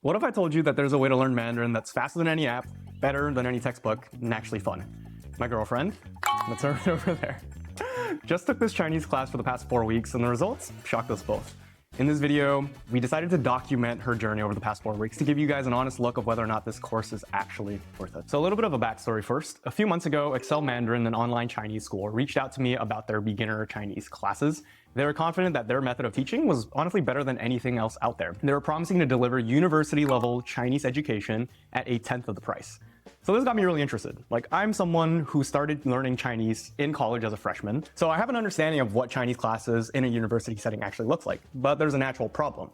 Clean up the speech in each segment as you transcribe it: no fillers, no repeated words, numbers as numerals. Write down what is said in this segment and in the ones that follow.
What if I told you that there's a way to learn Mandarin that's faster than any app, better than any textbook, and actually fun? My girlfriend, that's her over there, just took this Chinese class for the past 4 weeks, and the results shocked us both. In this video, we decided to document her journey over the past 4 weeks to give you guys an honest look of whether or not this course is actually worth it. So a little bit of a backstory first. A few months ago, Excel Mandarin, an online Chinese school, reached out to me about their beginner Chinese classes. They were confident that their method of teaching was honestly better than anything else out there. They were promising to deliver university-level Chinese education at 1/10 of the price. So this got me really interested. I'm someone who started learning Chinese in college as a freshman, so I have an understanding of what Chinese classes in a university setting actually looks like. But there's a natural problem.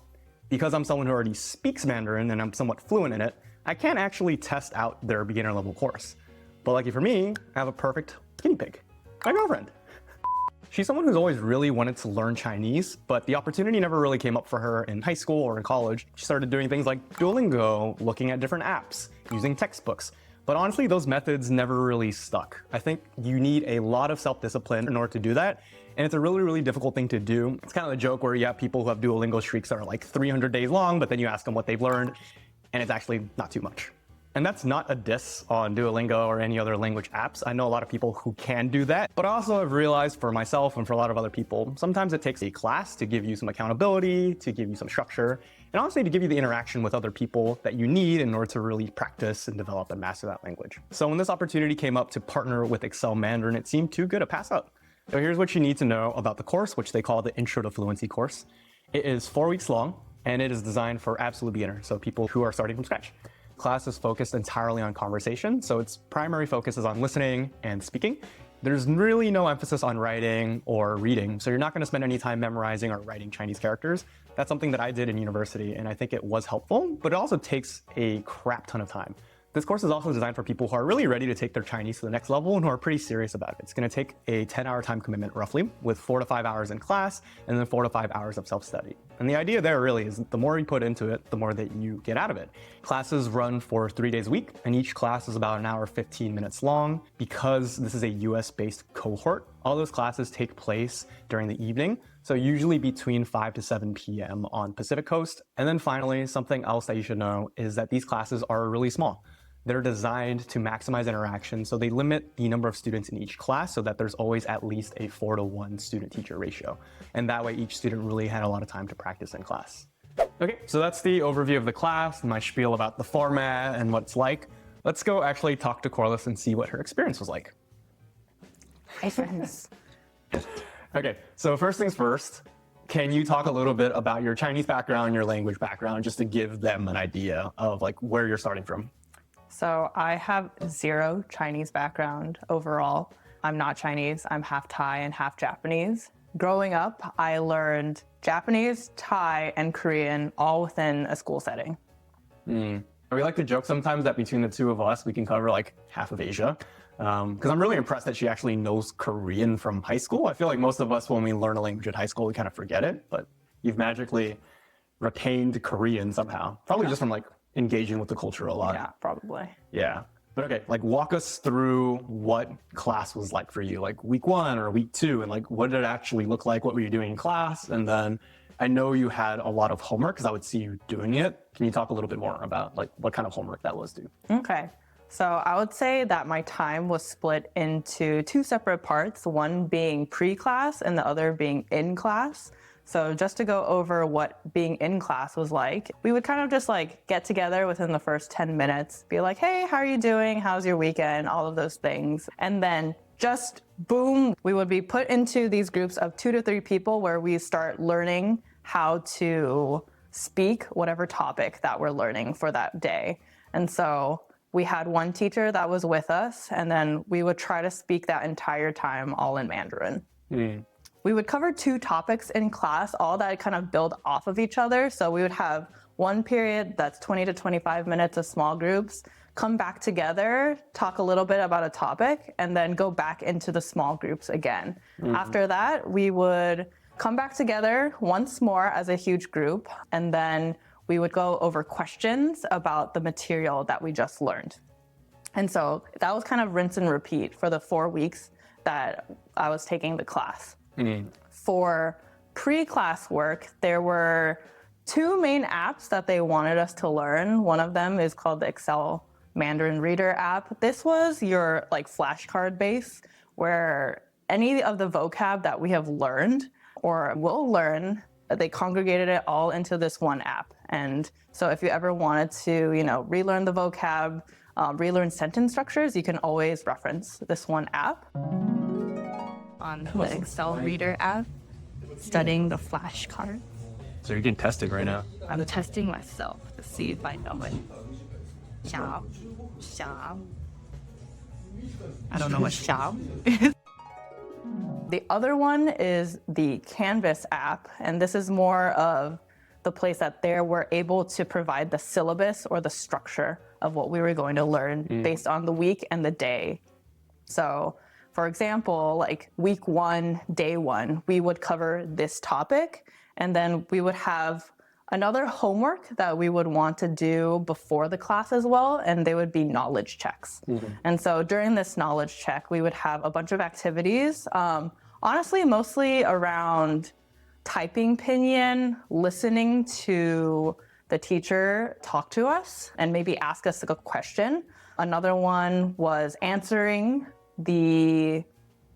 Because I'm someone who already speaks Mandarin and I'm somewhat fluent in it, I can't actually test out their beginner level course. But lucky for me, I have a perfect guinea pig, my girlfriend. She's someone who's always really wanted to learn Chinese, but the opportunity never really came up for her in high school or in college. She started doing things like Duolingo, looking at different apps, using textbooks. But honestly, those methods never really stuck. I think you need a lot of self-discipline in order to do that. And it's a really, really difficult thing to do. It's kind of the joke where you have people who have Duolingo streaks that are like 300 days long, but then you ask them what they've learned, and it's actually not too much. And that's not a diss on Duolingo or any other language apps. I know a lot of people who can do that, but I also have realized for myself and for a lot of other people, sometimes it takes a class to give you some accountability, to give you some structure, and honestly to give you the interaction with other people that you need in order to really practice and develop and master that language. So when this opportunity came up to partner with Excel Mandarin, it seemed too good to pass up. So here's what you need to know about the course, which they call the Intro to Fluency course. It is 4 weeks long, and it is designed for absolute beginners, so people who are starting from scratch. Class is focused entirely on conversation, so its primary focus is on listening and speaking. There's really no emphasis on writing or reading, so you're not going to spend any time memorizing or writing Chinese characters. That's something that I did in university, and I think it was helpful, but it also takes a crap ton of time. This course is also designed for people who are really ready to take their Chinese to the next level and who are pretty serious about it. It's going to take a 10-hour time commitment roughly, with 4 to 5 hours in class and then 4 to 5 hours of self-study. And the idea there really is that the more you put into it, the more that you get out of it. Classes run for 3 days a week, and each class is about 1 hour, 15 minutes long. Because this is a US-based cohort, all those classes take place during the evening, so usually between 5 to 7 p.m. on Pacific Coast. And then finally, something else that you should know is that these classes are really small. They're designed to maximize interaction, so they limit the number of students in each class so that there's always at least a 4-to-1 student-teacher ratio. And that way each student really had a lot of time to practice in class. Okay, so that's the overview of the class, my spiel about the format and what it's like. Let's go actually talk to Corliss and see what her experience was like. Hi, friends. Okay, so first things first, can you talk a little bit about your Chinese background, your language background, just to give them an idea of where you're starting from? So I have 0 Chinese background overall. I'm not Chinese. I'm half Thai and half Japanese. Growing up, I learned Japanese, Thai, and Korean all within a school setting. We like to joke sometimes that between the two of us, we can cover half of Asia. Because I'm really impressed that she actually knows Korean from high school. I feel like most of us, when we learn a language at high school, we kind of forget it, but you've magically retained Korean somehow. Probably just from engaging with the culture a lot. Yeah, probably. Yeah. But okay, walk us through what class was like for you, week 1 or week 2, and what did it actually look like? What were you doing in class? And then I know you had a lot of homework because I would see you doing it. Can you talk a little bit more about what kind of homework that was too? Okay. So I would say that my time was split into 2 separate parts, one being pre-class and the other being in class. So just to go over what being in class was like, we would kind of just get together within the first 10 minutes, be like, hey, how are you doing? How's your weekend? All of those things. And then just boom, we would be put into these groups of 2 to 3 people where we start learning how to speak whatever topic that we're learning for that day. And so we had one teacher that was with us, and then we would try to speak that entire time all in Mandarin. We would cover 2 topics in class, all that kind of build off of each other. So we would have one period that's 20 to 25 minutes of small groups, come back together, talk a little bit about a topic, and then go back into the small groups again. After that, we would come back together once more as a huge group, and then we would go over questions about the material that we just learned. And so that was kind of rinse and repeat for the 4 weeks that I was taking the class. For pre-class work, there were two main apps that they wanted us to learn. One of them is called the Excel Mandarin Reader app. This was your like flashcard base where any of the vocab that we have learned or will learn, they congregated it all into this one app. And so if you ever wanted to, relearn the vocab, relearn sentence structures, you can always reference this one app. On the Excel Reader app, studying the flashcards. So you're getting tested right now. I'm testing myself to see if I know it. Xiao, xiao. I don't know what xiao is. The other one is the Canvas app, and this is more of the place that there we're able to provide the syllabus or the structure of what we were going to learn based on the week and the day. So, for example, like week 1, day 1, we would cover this topic, and then we would have another homework that we would want to do before the class as well, and they would be knowledge checks. And so during this knowledge check, we would have a bunch of activities, honestly, mostly around typing pinyin, listening to the teacher talk to us and maybe ask us a question. Another one was answering the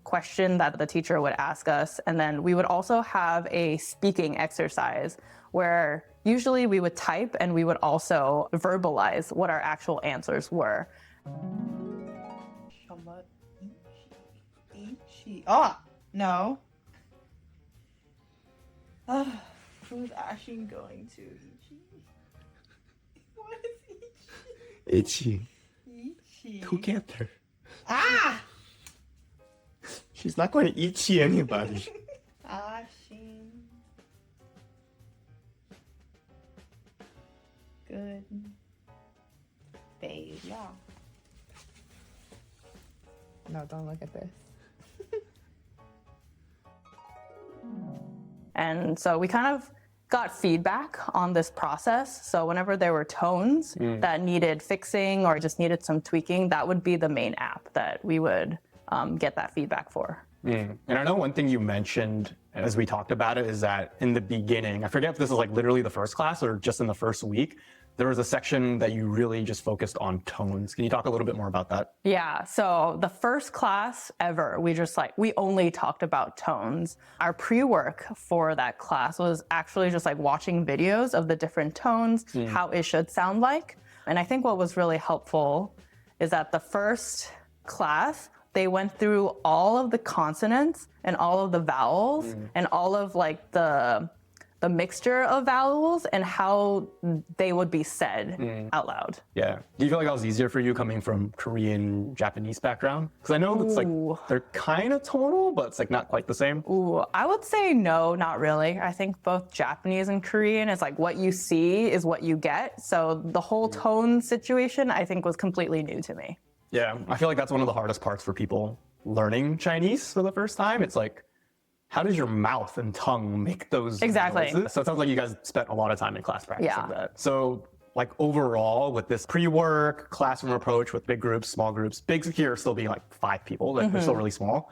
question that the teacher would ask us. And then we would also have a speaking exercise where usually we would type and we would also verbalize what our actual answers were. Oh, no. Who's actually going to Ichi? What is Ichi? Ichi. Together. Ah! She's not going to Ichi anybody. Ashin. Good. Babe, yeah. No, don't look at this. And so we kind of got feedback on this process. So whenever there were tones that needed fixing or just needed some tweaking, that would be the main app that we would get that feedback for. And I know one thing you mentioned as we talked about it is that in the beginning, I forget if this is like literally the first class or just in the first week, there was a section that you really just focused on tones. Can you talk a little bit more about that? Yeah, so the first class ever, we only talked about tones. Our pre-work for that class was actually just like watching videos of the different tones, how it should sound like. And I think what was really helpful is that the first class, they went through all of the consonants and all of the vowels and all of like the mixture of vowels and how they would be said out loud. Yeah. Do you feel like that was easier for you coming from Korean, Japanese background? Because I know it's like they're kind of tonal, but it's like not quite the same. Ooh, I would say no, not really. I think both Japanese and Korean is like what you see is what you get. So the whole tone situation, I think, was completely new to me. Yeah, I feel like that's one of the hardest parts for people learning Chinese for the first time. It's like, how does your mouth and tongue make those Exactly. noises? So it sounds like you guys spent a lot of time in class practicing that. So like overall with this pre-work classroom approach with big groups, small groups, big here still being like 5 people, like they're still really small.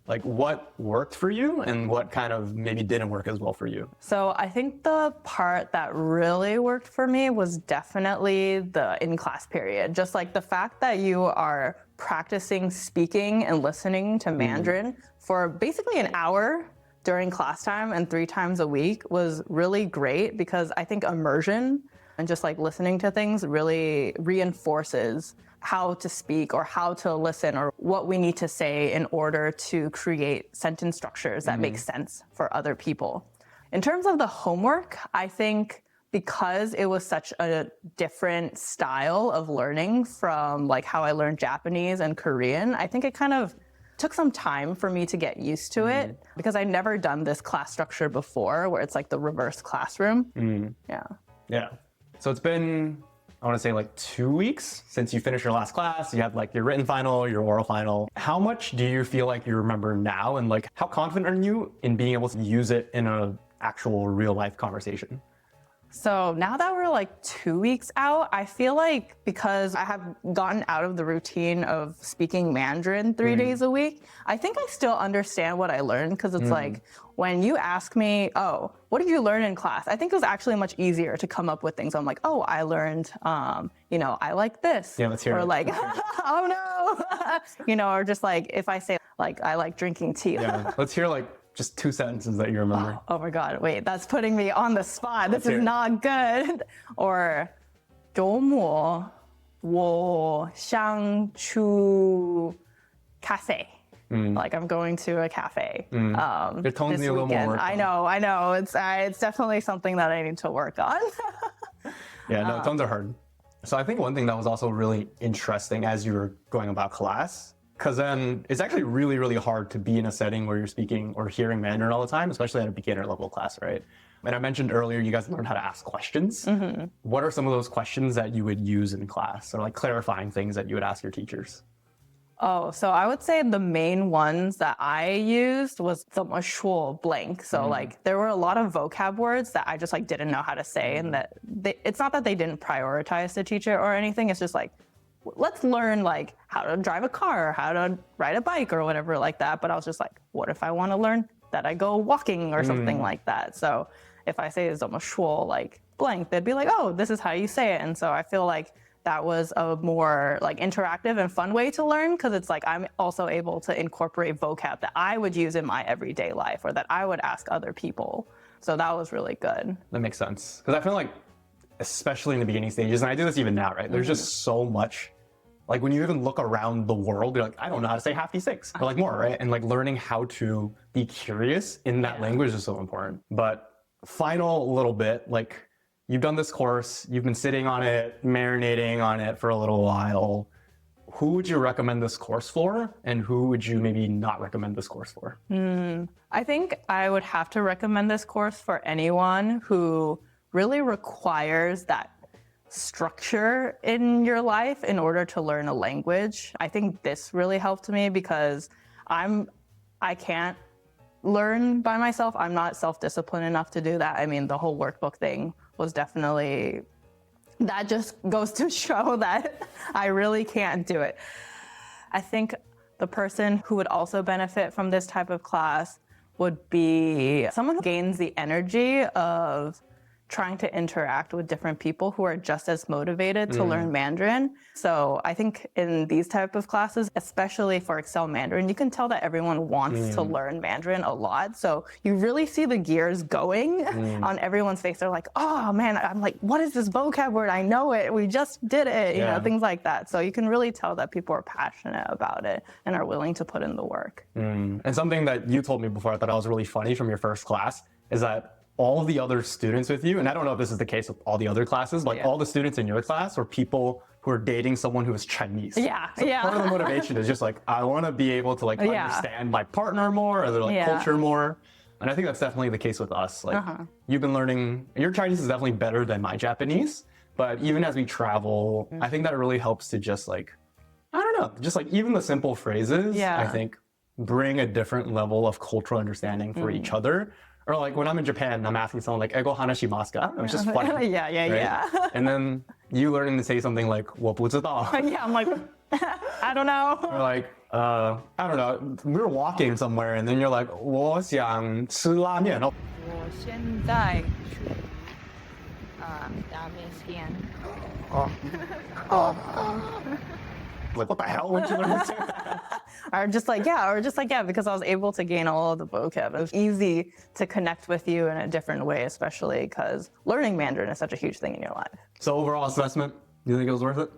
Like what worked for you and what kind of maybe didn't work as well for you? So I think the part that really worked for me was definitely the in-class period. Just like the fact that you are practicing speaking and listening to Mandarin for basically an hour during class time and 3 times a week was really great because I think immersion and just like listening to things really reinforces how to speak or how to listen or what we need to say in order to create sentence structures that make sense for other people. In terms of the homework, I think because it was such a different style of learning from like how I learned Japanese and Korean, I think it kind of took some time for me to get used to it because I'd never done this class structure before where it's like the reverse classroom. Yeah. So it's been, I want to say like 2 weeks since you finished your last class. You had like your written final, your oral final. How much do you feel like you remember now? And like, how confident are you in being able to use it in an actual real life conversation? So now that we're like 2 weeks out, I feel like because I have gotten out of the routine of speaking Mandarin 3 days a week, I think I still understand what I learned because it's like when you ask me, oh, what did you learn in class? I think it was actually much easier to come up with things. I'm like, oh, I learned, I like this. Yeah, let's hear or it. like, oh no, or just like if I say like I like drinking tea. Yeah, let's hear like just 2 sentences that you remember. Oh my God, wait, that's putting me on the spot. This hear is it. not good. Or 周末我想去 cafe. Like I'm going to a cafe. Your tones this need a little more weekend. work. I know. It's definitely something that I need to work on. Yeah, no, tones are hard. So I think one thing that was also really interesting as you were going about class, because then it's actually really, really hard to be in a setting where you're speaking or hearing Mandarin all the time, especially at a beginner level class, right? And I mentioned earlier, you guys learned how to ask questions. What are some of those questions that you would use in class, or like clarifying things that you would ask your teachers? Oh, so I would say the main ones that I used was 怎么说 blank. So like there were a lot of vocab words that I just like didn't know how to say, and that it's not that they didn't prioritize to teach it or anything. It's just like let's learn like how to drive a car, or how to ride a bike, or whatever like that. But I was just like, what if I want to learn that I go walking or something like that? So if I say 怎么说 like blank, they'd be like, oh, this is how you say it. And so I feel like that was a more like interactive and fun way to learn, because it's like I'm also able to incorporate vocab that I would use in my everyday life or that I would ask other people. So that was really good. That makes sense. Because I feel like, especially in the beginning stages, and I do this even now, right? There's just so much, like when you even look around the world, you're like, I don't know how to say 56, or like more, right? And like learning how to be curious in that language is so important. But final little bit, like, you've done this course, you've been sitting on it, marinating on it for a little while. Who would you recommend this course for? And who would you maybe not recommend this course for? I think I would have to recommend this course for anyone who really requires that structure in your life in order to learn a language. I think this really helped me because I can't learn by myself. I'm not self-disciplined enough to do that. I mean, the whole workbook thing was definitely, that just goes to show that I really can't do it. I think the person who would also benefit from this type of class would be someone who gains the energy of trying to interact with different people who are just as motivated to learn Mandarin. So I think in these type of classes, especially for Excel Mandarin, you can tell that everyone wants to learn Mandarin a lot. So you really see the gears going on everyone's face. They're like, oh man, I'm like, what is this vocab word? I know it. We just did it. You know, things like that. So you can really tell that people are passionate about it and are willing to put in the work. And something that you told me before I thought was really funny from your first class is that all the other students with you, and I don't know if this is the case with all the other classes, but like all the students in your class were people who are dating someone who is Chinese. Part of the motivation is just like, I want to be able to like understand my partner more, or their like culture more. And I think that's definitely the case with us. Like you've been learning, your Chinese is definitely better than my Japanese, but even as we travel, I think that it really helps to just like, I don't know, just like even the simple phrases, I think bring a different level of cultural understanding for each other. Or like when I'm in Japan, I'm asking someone like, "Ego hanashimasu ka?" It's just funny. Right? And then you learning to say something like, 我不知道. I'm like, I don't know. Or like, I don't know. We were walking somewhere, and then you're like, 我想吃拉面. Oh, 我现在去拉面店。 like, what the hell? When did you learn to say that? Or just like, because I was able to gain all of the vocab. It was easy to connect with you in a different way, especially because learning Mandarin is such a huge thing in your life. So overall assessment, you think it was worth it?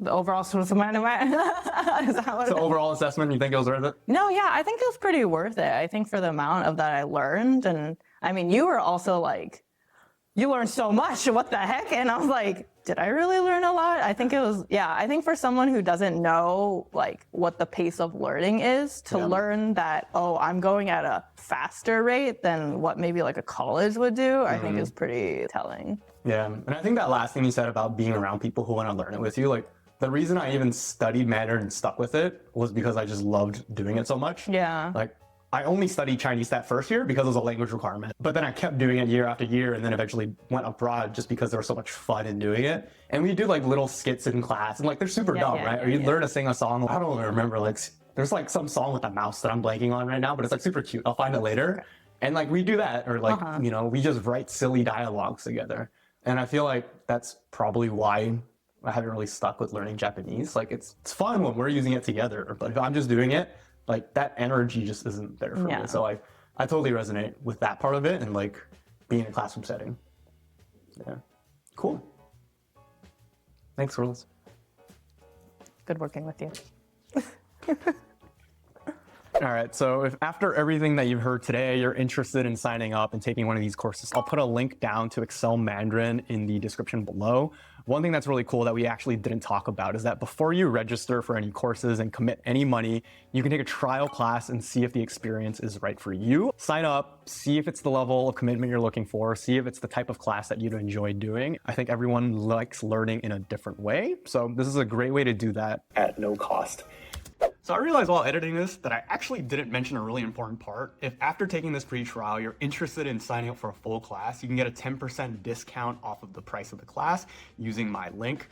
The overall is that what So overall assessment, you think it was worth it? No, yeah, I think it was pretty worth it. I think for the amount of that I learned, and I mean, you were also like, you learned so much, what the heck? And I was like, did I really learn a lot? I think it was, I think for someone who doesn't know like what the pace of learning is, to learn that, oh, I'm going at a faster rate than what maybe like a college would do, I think is pretty telling. Yeah, and I think that last thing you said about being around people who want to learn it with you, like the reason I even studied Mandarin and stuck with it was because I just loved doing it so much. Yeah. Like I only studied Chinese that first year because it was a language requirement. But then I kept doing it year after year and then eventually went abroad just because there was so much fun in doing it. And we do like little skits in class and like they're super dumb, right? Or you learn to sing a song. I don't remember, like there's like some song with a mouse that I'm blanking on right now, but it's like super cute. I'll find it later. And like we do that, or like, you know, we just write silly dialogues together. And I feel like that's probably why I haven't really stuck with learning Japanese. Like it's fun when we're using it together, but if I'm just doing it, like that energy just isn't there for me. So I totally resonate with that part of it and like being in a classroom setting. Yeah, cool. Thanks, Carlos. Good working with you. All right, so if after everything that you've heard today, you're interested in signing up and taking one of these courses, I'll put a link down to Excel Mandarin in the description below. One thing that's really cool that we actually didn't talk about is that before you register for any courses and commit any money, you can take a trial class and see if the experience is right for you. Sign up, see if it's the level of commitment you're looking for, see if it's the type of class that you'd enjoy doing. I think everyone likes learning in a different way, so this is a great way to do that at no cost. So I realized while editing this that I actually didn't mention a really important part. If after taking this free trial, you're interested in signing up for a full class, you can get a 10% discount off of the price of the class using my link.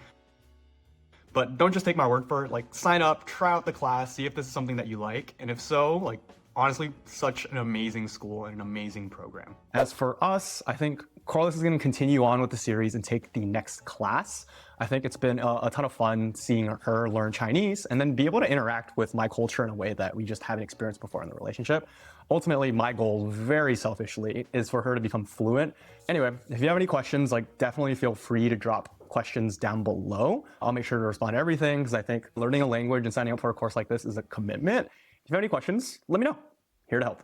But don't just take my word for it, like sign up, try out the class, see if this is something that you like. And if so, like honestly, such an amazing school and an amazing program. As for us, I think Corliss is going to continue on with the series and take the next class. I think it's been a ton of fun seeing her learn Chinese and then be able to interact with my culture in a way that we just haven't experienced before in the relationship. Ultimately, my goal, very selfishly, is for her to become fluent. Anyway, if you have any questions, like definitely feel free to drop questions down below. I'll make sure to respond to everything because I think learning a language and signing up for a course like this is a commitment. If you have any questions, let me know. Here to help.